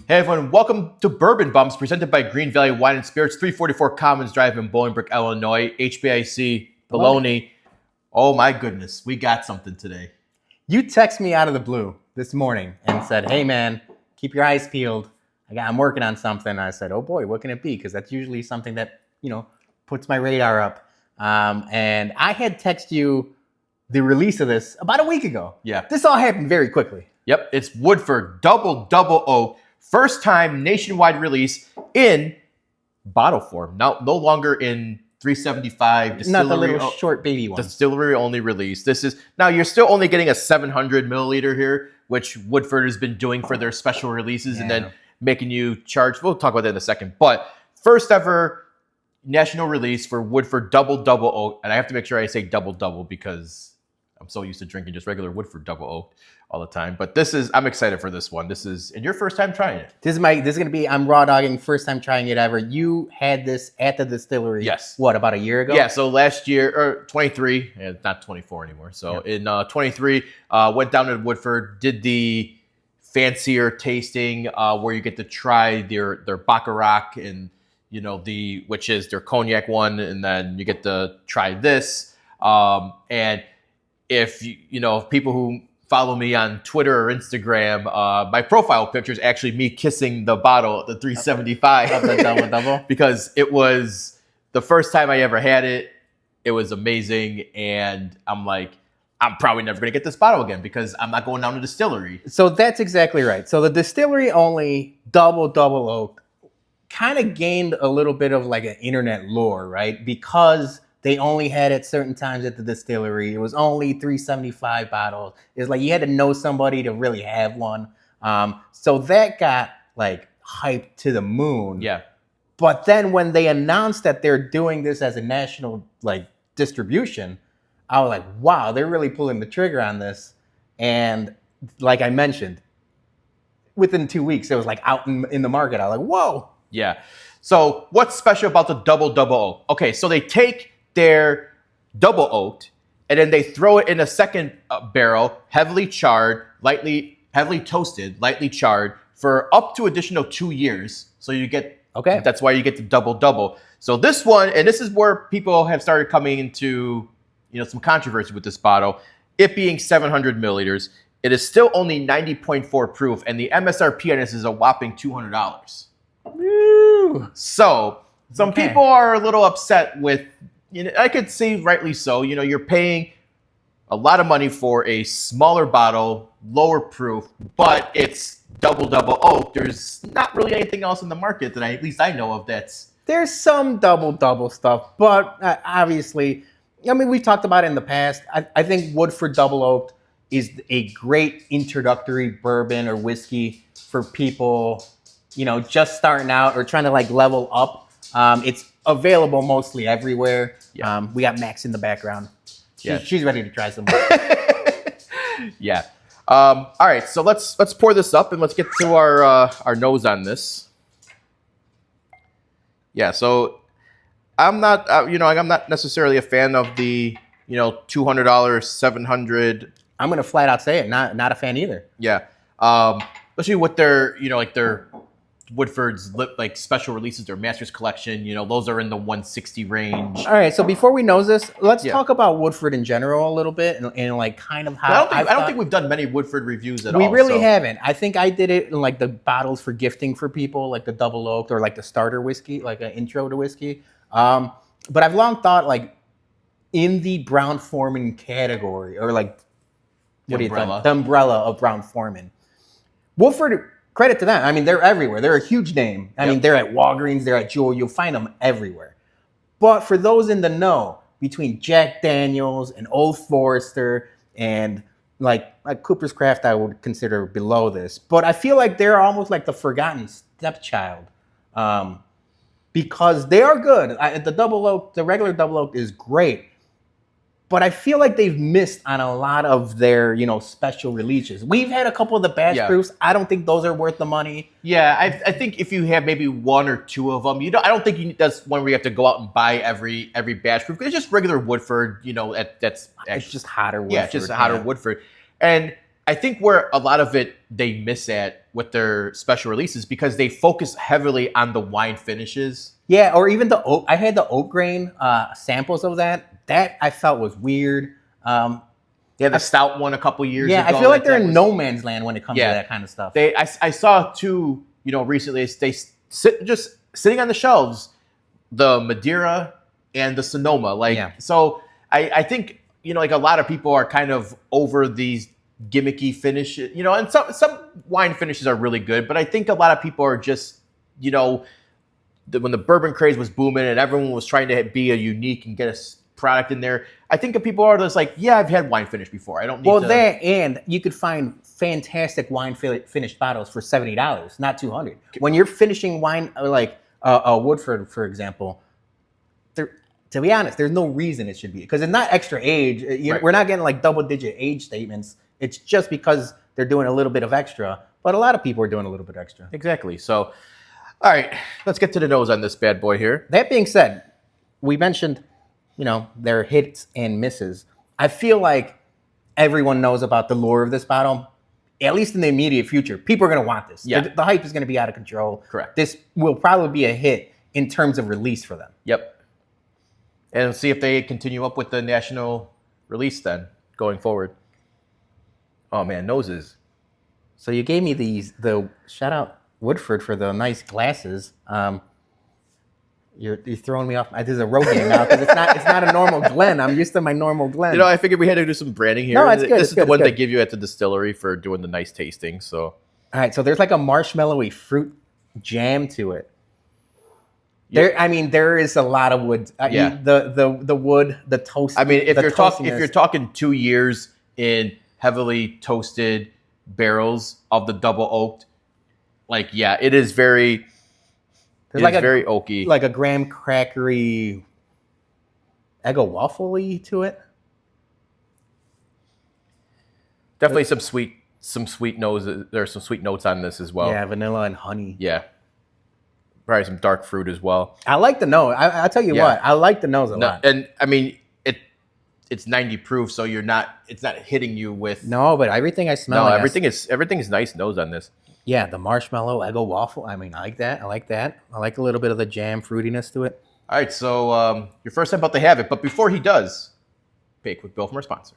Hey everyone, welcome to Bourbon Bums, presented by Greene Valley Wine Spirits, 344 Commons Drive in Bolingbrook, Illinois. HBIC, Bologna. Oh my goodness, we got something today. You text me out of the blue this morning and said, hey man, keep your eyes peeled. I'm working on something. I said, oh boy, what can it be? Because that's usually something that, puts my radar up. And I had texted you the release of this about a week ago. Yeah. This all happened very quickly. Yep, it's Woodford Double Oak. First time nationwide release in bottle form. Now, no longer in 375 distillery. Not the little short baby one. Distillery only release. Now you're still only getting a 700 milliliter here, which Woodford has been doing for their special releases and then making you charge. We'll talk about that in a second. But first ever national release for Woodford Double Oak. And I have to make sure I say double because I'm so used to drinking just regular Woodford Double Oak all the time. But I'm excited for this one. And your first time trying it. This is going to be, I'm raw dogging, first time trying it ever. You had this at the distillery. Yes. What, about a year ago? Yeah, so last year, or 23, not 24 anymore. So in 23, went down to Woodford, did the fancier tasting where you get to try their Baccarat and, which is their cognac one. And then you get to try this. And if people who follow me on Twitter or Instagram, my profile picture is actually me kissing the bottle, the 375. Of the double. Because it was the first time I ever had it. It was amazing. And I'm like, I'm probably never going to get this bottle again because I'm not going down to distillery. So that's exactly right. So the distillery only double oak kind of gained a little bit of like an internet lore, right? Because they only had it certain times at the distillery. It was only 375 bottles. It's like you had to know somebody to really have one. So that got like hyped to the moon. Yeah. But then when they announced that they're doing this as a national like distribution, I was like, wow, they're really pulling the trigger on this. And like I mentioned, within 2 weeks, it was like out in the market. I was like, whoa. Yeah. So what's special about the double oak? Okay, so they take their double oaked, and then they throw it in a second barrel, heavily charred, heavily toasted, lightly charred for up to additional 2 years. So you get, that's why you get the double. So this one, and this is where people have started coming into, some controversy with this bottle, it being 700 milliliters, it is still only 90.4 proof, and the MSRP on this is a whopping $200. Woo! So some people are a little upset with, I could see rightly so. You're paying a lot of money for a smaller bottle, lower proof, but it's double oak. There's not really anything else in the market that at least I know of There's some double stuff, but obviously, we've talked about it in the past. I think Woodford Double Oak is a great introductory bourbon or whiskey for people, just starting out or trying to like level up. It's available mostly everywhere. Yeah. We got Max in the background. She's ready to try some more. Yeah. All right. So let's pour this up and let's get to our nose on this. Yeah. So I'm not, I'm not necessarily a fan of the, $200, $700. I'm gonna flat out say it. Not a fan either. Yeah. Especially with their, their Woodford's like special releases, their Masters Collection, those are in the 160 range. All right, so before we nose this, let's talk about Woodford in general a little bit and like kind of how. I don't think we've done many Woodford reviews at all. We really haven't. I think I did it in like the bottles for gifting for people, like the double oaked or like the starter whiskey, like an intro to whiskey. But I've long thought like in the Brown-Forman category or like the umbrella of Brown-Forman. Woodford. Credit to them. They're everywhere. They're a huge name. They're at Walgreens, they're at Jewel. You'll find them everywhere. But for those in the know, between Jack Daniels and Old Forester and like Cooper's Craft, I would consider below this. But I feel like they're almost like the forgotten stepchild because they are good. The regular double oak is great. But I feel like they've missed on a lot of their, special releases. We've had a couple of the batch proofs. I don't think those are worth the money. Yeah, I think if you have maybe one or two of them, I don't think that's one where you have to go out and buy every batch proof. It's just regular Woodford, it's just hotter Woodford. Yeah, just hotter Woodford. And I think where a lot of it they miss at with their special releases because they focus heavily on the wine finishes. Yeah, or even the oak. I had the oak grain samples of that. That I felt was weird. Yeah, the stout one a couple years Yeah, ago. I feel like they're in no man's land when it comes to that kind of stuff. I saw two, recently. They just sitting on the shelves, the Madeira and the Sonoma. So I think like a lot of people are kind of over these gimmicky finishes, and some wine finishes are really good, but I think a lot of people are just, when the bourbon craze was booming and everyone was trying to be a unique and get a product in there, I think that people are just like, yeah, I've had wine finish before. I don't need that, and you could find fantastic wine finished bottles for $70, not $200. When you're finishing wine, like a Woodford, for example, to be honest, there's no reason it should be, because it's not extra age. Right. We're not getting like double-digit age statements. It's just because they're doing a little bit of extra, but a lot of people are doing a little bit extra. Exactly. So, all right, let's get to the nose on this bad boy here. That being said, we mentioned, their hits and misses. I feel like everyone knows about the lure of this bottle, at least in the immediate future. People are going to want this. Yeah. The hype is going to be out of control. Correct. This will probably be a hit in terms of release for them. Yep. And see if they continue up with the national release then, going forward. Oh, man, noses. So you gave me the shout out Woodford for the nice glasses. You're throwing me off. This is a road game now because it's not a normal Glen. I'm used to my normal Glen. I figured we had to do some branding here. No, it's good. This is the one they give you at the distillery for doing the nice tasting. So, all right. So there's like a marshmallowy fruit jam to it. There is a lot of wood. The wood, the toast. I mean, if you're talking 2 years in heavily toasted barrels of the double oaked, it is very. It's very oaky, like a graham crackery, Eggo waffle-y to it. Definitely some sweet noses. There are some sweet notes on this as well. Yeah, vanilla and honey. Yeah, probably some dark fruit as well. I like the nose. I'll tell you what, I like the nose a lot. And I mean, it's 90 proof, so it's not hitting you with. No, but everything I smell. No, everything is nice nose on this. Yeah, the marshmallow Eggo waffle. I mean, I like that. I like a little bit of the jam fruitiness to it. All right, so your first time about to have it, but before he does, pay a quick bill from our sponsor.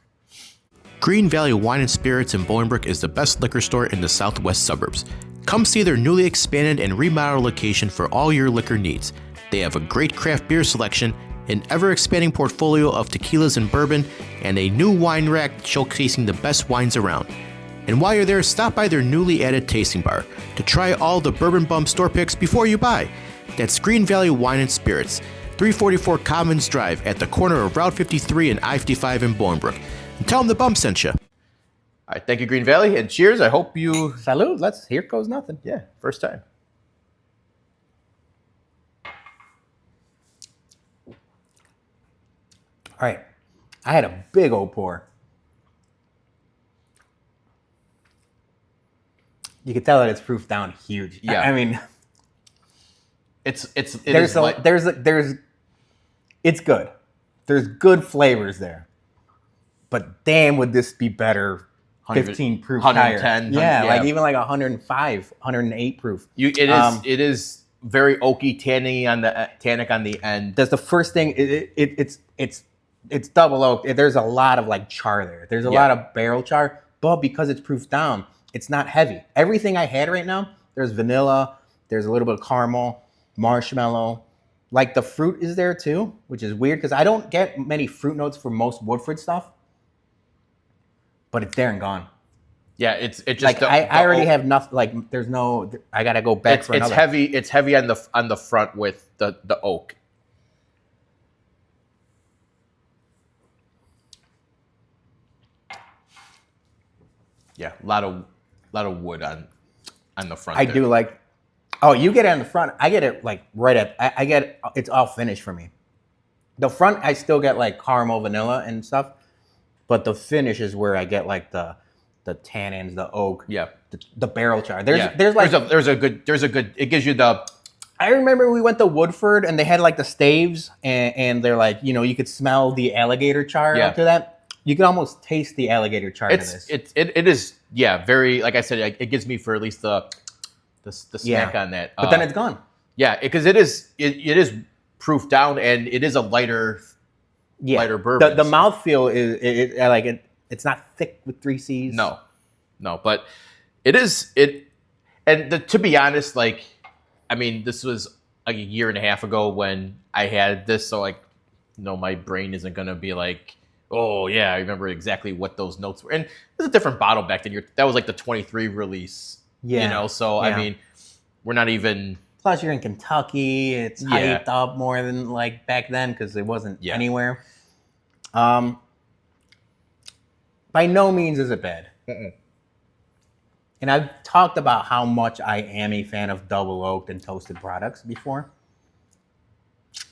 Greene Valley Wine and Spirits in Bolingbrook is the best liquor store in the southwest suburbs. Come see their newly expanded and remodeled location for all your liquor needs. They have a great craft beer selection, an ever-expanding portfolio of tequilas and bourbon, and a new wine rack showcasing the best wines around. And while you're there, stop by their newly added tasting bar to try all the Bourbon Bums store picks before you buy. That's Greene Valley Wine and Spirits, 344 Commons Drive at the corner of Route 53 and I-55 in Bolingbrook. And tell them the Bump sent you. All right, thank you, Greene Valley, and cheers. I hope you... Salud. Here goes nothing. Yeah, first time. All right. I had a big old pour. You can tell that it's proof down huge. Yeah. I mean, it's it's good. There's good flavors there. But damn, would this be better 15 proof 110. Higher. Yeah, like even like 105, 108 proof. It is very oaky, tannic on the end. That's the first thing. It's double oak. There's a lot of like char there. There's a lot of barrel char, but because it's proof down, it's not heavy. Everything I had right now, there's vanilla, there's a little bit of caramel, marshmallow. Like the fruit is there too, which is weird because I don't get many fruit notes for most Woodford stuff. But it's there and gone. Yeah, it's just like I already have nothing. Like there's no. I gotta go back for another. It's heavy on the front with the oak. Yeah, a lot of wood on the front. I do like. Oh, you get it on the front. I get it like right at. I get it's all finished for me. The front, I still get like caramel, vanilla, and stuff. But the finish is where I get like the tannins, the oak, the barrel char. There's a good. It gives you the. I remember we went to Woodford and they had like the staves and they're like you could smell the alligator char after that. You can almost taste the alligator char in this. It is, yeah, very, like I said, it gives me for at least the smack on that. But then it's gone. Yeah, because it is proof down, and it is a lighter bourbon. The mouthfeel is like it's not thick with 3 C's. No, but it is it. And to be honest, like, I mean, this was like a year and a half ago when I had this, so like, my brain isn't gonna be like, oh yeah, I remember exactly what those notes were. And there's a different bottle back then. That was like the 23 release. Yeah. So I mean, we're not even. Plus, you're in Kentucky. It's hyped up more than like back then because it wasn't anywhere. By no means is it bad. Mm-mm. And I've talked about how much I am a fan of double oaked and toasted products before.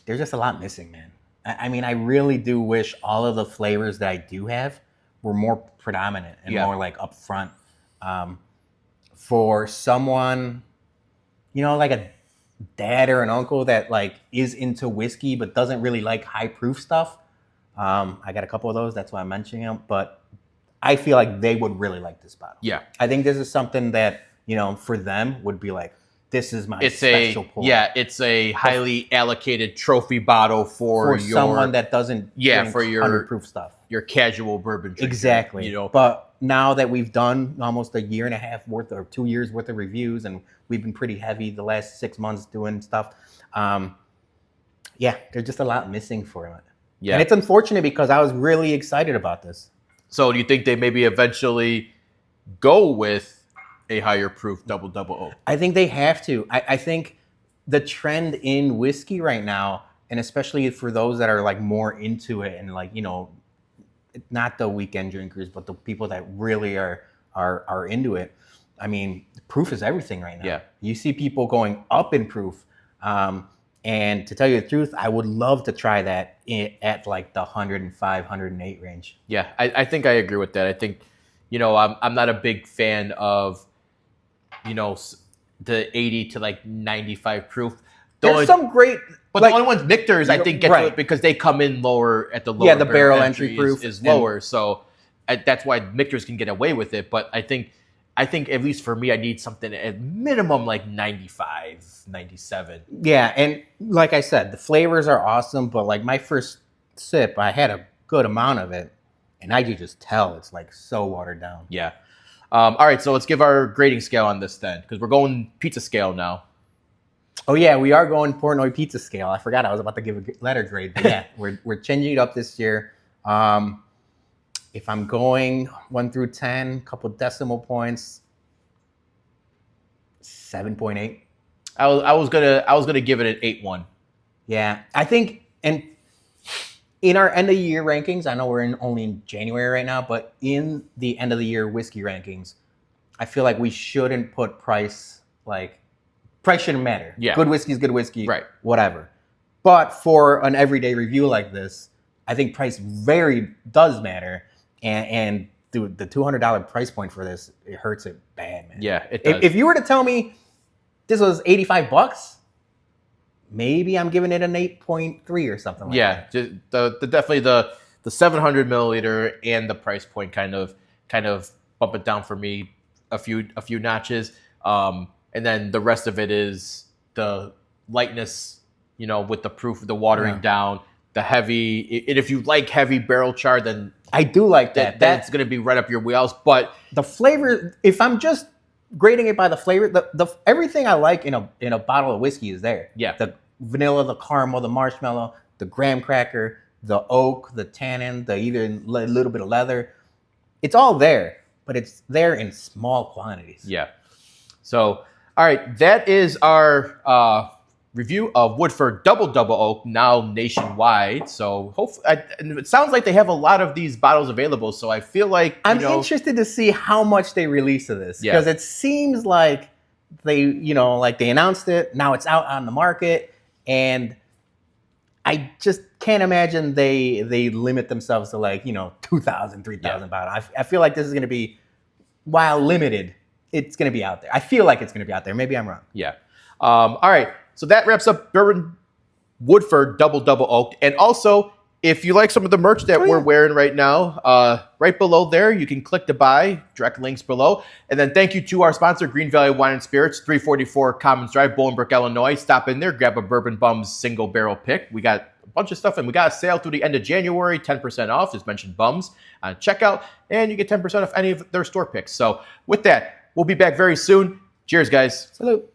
There's just a lot missing, man. I mean, I really do wish all of the flavors that I do have were more predominant and more like upfront. For someone, like a dad or an uncle that like is into whiskey but doesn't really like high proof stuff. I got a couple of those. That's why I'm mentioning them. But I feel like they would really like this bottle. Yeah. I think this is something that, for them would be like, this is my special pour. Yeah, it's a highly allocated trophy bottle for someone that doesn't drink for your 100 proof stuff. Your casual bourbon drinker. Exactly. But now that we've done almost a year and a half worth or 2 years worth of reviews, and we've been pretty heavy the last 6 months doing stuff, there's just a lot missing for it. Yeah. And it's unfortunate because I was really excited about this. So do you think they maybe eventually go with a higher proof double oak? I think they have to. I think the trend in whiskey right now, and especially for those that are like more into it and like, not the weekend drinkers, but the people that really are into it. I mean, proof is everything right now. Yeah. You see people going up in proof. And to tell you the truth, I would love to try that at like the 105, 108 range. Yeah, I think I agree with that. I think, I'm not a big fan of, the 80 to like 95 proof. There's some great... But the only ones Michter's, I think, get to it because they come in lower at the lower. Yeah, the barrel entry proof is lower. So that's why Michter's can get away with it. But I think at least for me, I need something at minimum like 95, 97. Yeah, and like I said, the flavors are awesome, but like my first sip, I had a good amount of it, and I could just tell it's like so watered down. Yeah. All right, so let's give our grading scale on this then, because we're going pizza scale now. Oh yeah, we are going Portnoy pizza scale. I forgot I was about to give a letter grade, but yeah, we're changing it up this year. If I'm going 1 through 10, couple decimal points, 7.8. I was gonna give it an 8.1. Yeah, I think, and in our end of the year rankings, I know we're only in January right now, but in the end of the year whiskey rankings, I feel like we shouldn't put price shouldn't matter. Yeah, good whiskey is good whiskey, right? Whatever. But for an everyday review like this, I think price does matter. And the $200 price point for this, it hurts it bad, man. Yeah, it does. If you were to tell me this was $85, maybe I'm giving it an 8.3 or something like that. Yeah, definitely the 700 milliliter and the price point kind of bump it down for me a few notches. And then the rest of it is the lightness, with the proof, the watering down, the heavy. And if you like heavy barrel char, then I do like that. That's going to be right up your wheelhouse. But the flavor, if I'm just grading it by the flavor, the everything I like in a bottle of whiskey is there. Yeah. The vanilla, the caramel, the marshmallow, the graham cracker, the oak, the tannin, the either a little bit of leather. It's all there, but it's there in small quantities. Yeah. So, all right, that is our review of Woodford Double Oak, now nationwide. So hopefully, and it sounds like they have a lot of these bottles available. So I feel like I'm interested to see how much they release of this, because it seems like they announced it, now it's out on the market, and I just can't imagine they limit themselves to 2,000, 3,000 bottles. I feel like this is going to be, while limited, it's going to be out there. I feel like it's going to be out there. Maybe I'm wrong. Yeah. All right. So that wraps up Bourbon Woodford Double Oak. And also, if you like some of the merch that we're wearing right now, right below there, you can click to buy, direct links below. And then thank you to our sponsor, Greene Valley Wine and Spirits, 344 Commons Drive, Bolingbrook, Illinois. Stop in there, grab a Bourbon Bums single barrel pick. We got a bunch of stuff, and we got a sale through the end of January, 10% off, just mentioned Bums on checkout, and you get 10% off any of their store picks. So with that, we'll be back very soon. Cheers, guys. Salute.